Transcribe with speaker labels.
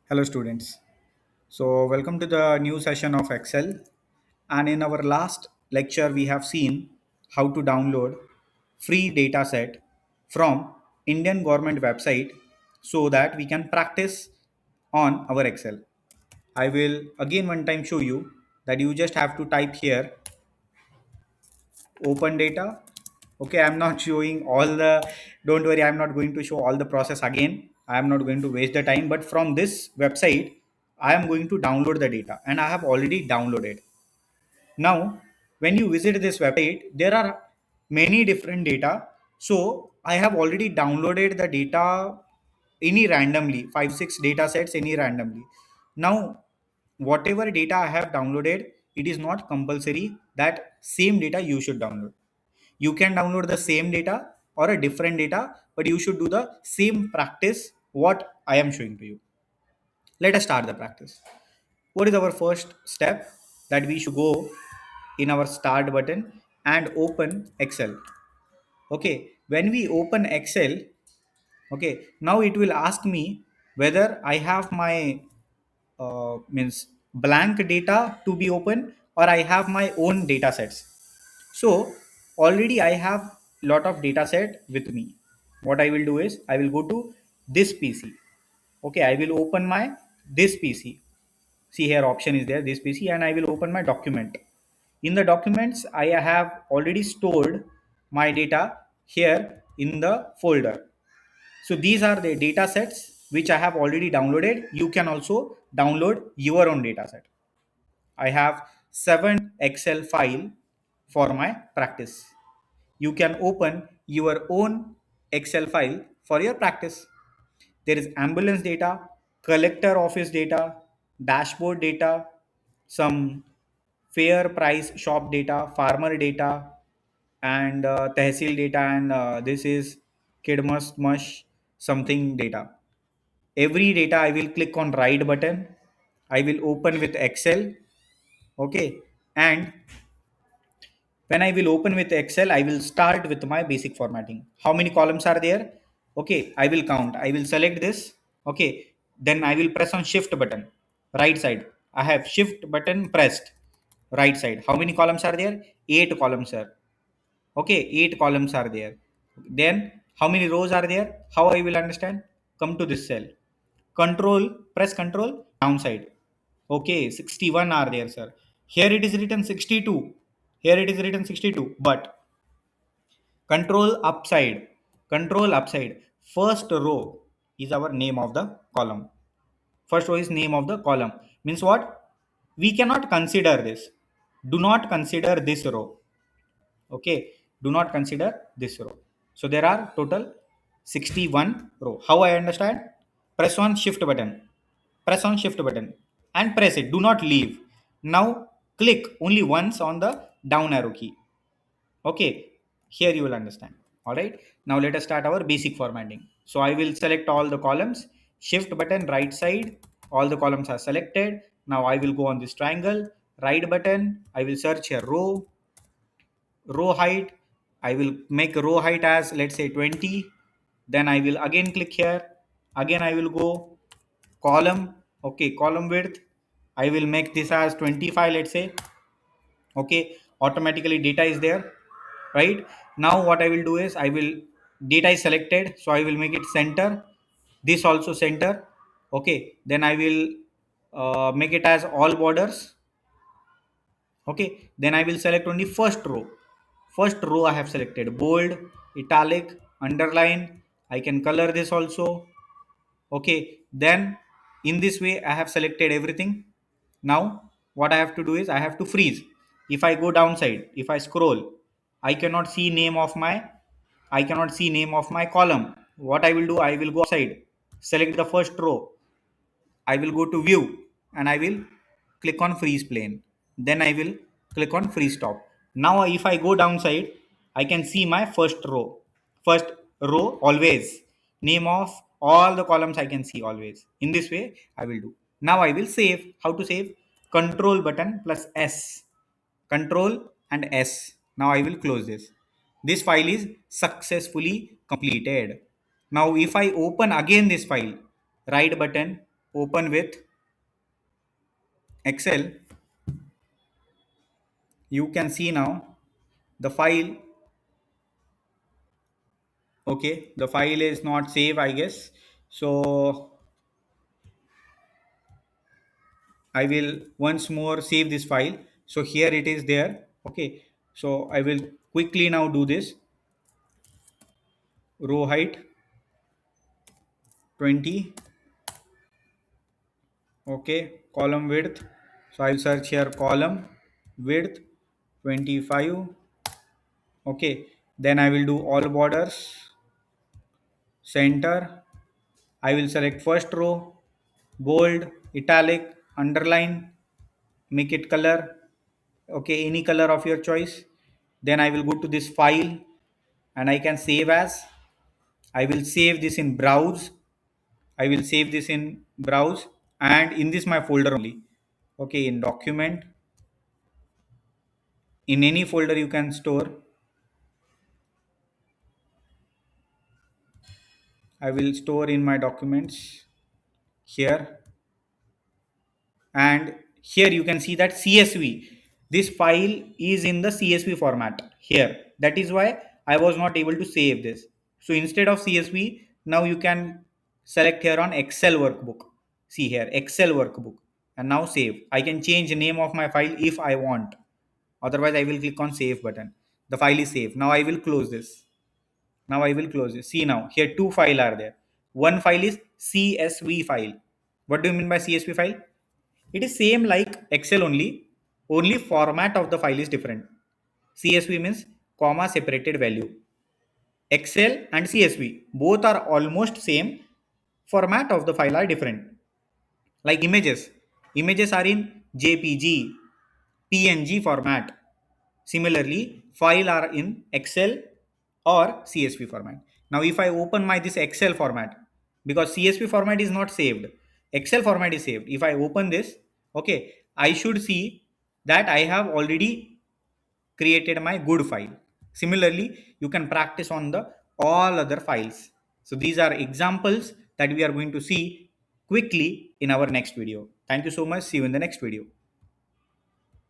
Speaker 1: Hello students. So welcome to the new session of Excel. And in our last lecture, we have seen how to download free data set from Indian government website so that we can practice on our Excel. I will again one time show you that you just have to type here open data. Okay, I'm not showing all the, don't worry, I'm not going to show all the process again. I am not going to waste the time, but from this website I am going to download the data and I have already downloaded. Now when you visit this website, there are many different data. So I have already downloaded the data any randomly, 5 6 data sets any randomly. Now whatever data I have downloaded, it is not compulsory that same data you should download. You can download the same data or a different data, but you should do the same practice what I am showing to you. Let us start the practice. What is our first step? That we should go in our start button and open Excel. Okay, when we open Excel, okay, now it will ask me whether I have my means blank data to be open or I have my own data sets. So already I have lot of data set with me. What I will do is I will go to this PC. Okay, I will open my this PC. See here option is there, this PC, and I will open my document. In the documents, I have already stored my data here in the folder. So these are the data sets which I have already downloaded. You can also download your own data set. I have 7 Excel file for my practice. You can open your own Excel file for your practice. There is ambulance data, collector office data, dashboard data, some fair price shop data, farmer data, and tehsil data, and this is kidmus mush something data. Every data I will click on right button. I will open with Excel. Okay, and when I will open with Excel, I will start with my basic formatting. How many columns are there? Okay, I will count. I will select this. Okay, then I will press on shift button right side. I have shift button pressed right side. How many columns are there? 8 columns, sir. Okay, 8 columns are there. Then how many rows are there? How I will understand? Come to this cell, control, press control downside. Okay, 61 are there, sir. Here it is written 62. Here it is written 62, but control upside, control upside, first row is our name of the column. First row is name of the column. Means what? We cannot consider this. Do not consider this row. Okay, do not consider this row. So there are total 61 row. How I understand? Press on shift button, press on shift button and press it, do not leave. Now click only once on the down arrow key. Okay, here you will understand. All right, now let us start our basic formatting. So I will select all the columns, shift button right side, all the columns are selected. Now I will go on this triangle, right button, I will search a row height. I will make row height as let's say 20. Then I will again click here, again I will go column. Okay, column width, I will make this as 25, let's say. Okay, automatically data is there. Right, now what I will do is I will, data is selected, so I will make it center, this also center. Okay, then I will make it as all borders. Okay, then I will select only first row. First row I have selected bold, italic, underline. I can color this also. Okay, then in this way I have selected everything. Now what I have to do is I have to freeze. If I go downside, if I scroll, I cannot see name of my, I cannot see name of my column. What I will do, I will go outside, select the first row, I will go to view and I will click on freeze plane. Then I will click on freeze top. Now if I go downside, I can see my first row. First row always. Name of all the columns I can see always. In this way I will do. Now I will save. How to save? Control button plus S. Control and S. Now I will close this. This file is successfully completed. Now if I open again this file, right button, open with Excel, you can see now the file. Okay, the file is not save, I guess. So I will once more save this file. So here it is there. Okay, so I will quickly now do this. Row height 20. Okay, column width. So I will search here column width 25. Okay, then I will do all borders, center. I will select first row, bold, italic, underline, make it color. Okay, any color of your choice. Then I will go to this file and I can save as. I will save this in browse. I will save this in browse and in this my folder only. Okay, in document, in any folder you can store. I will store in my documents here, and here you can see that CSV, this file is in the CSV format here. That is why I was not able to save this. So instead of CSV, now you can select here on Excel workbook. See here Excel workbook, and now save. I can change the name of my file if I want. Otherwise I will click on save button. The file is saved. Now I will close this. Now I will close it. See now, here two files are there. One file is CSV file. What do you mean by CSV file? It is same like Excel only format of the file is different. CSV means comma separated value. Excel and CSV both are almost same. Format of the file are different. Like images are in JPG, PNG format. Similarly, file are in Excel or CSV format. Now, if I open my this Excel format, because CSV format is not saved, Excel format is saved. If I open this, okay, I should see that I have already created my good file. Similarly, you can practice on the all other files. So these are examples that we are going to see quickly in our next video. Thank you so much. See you in the next video.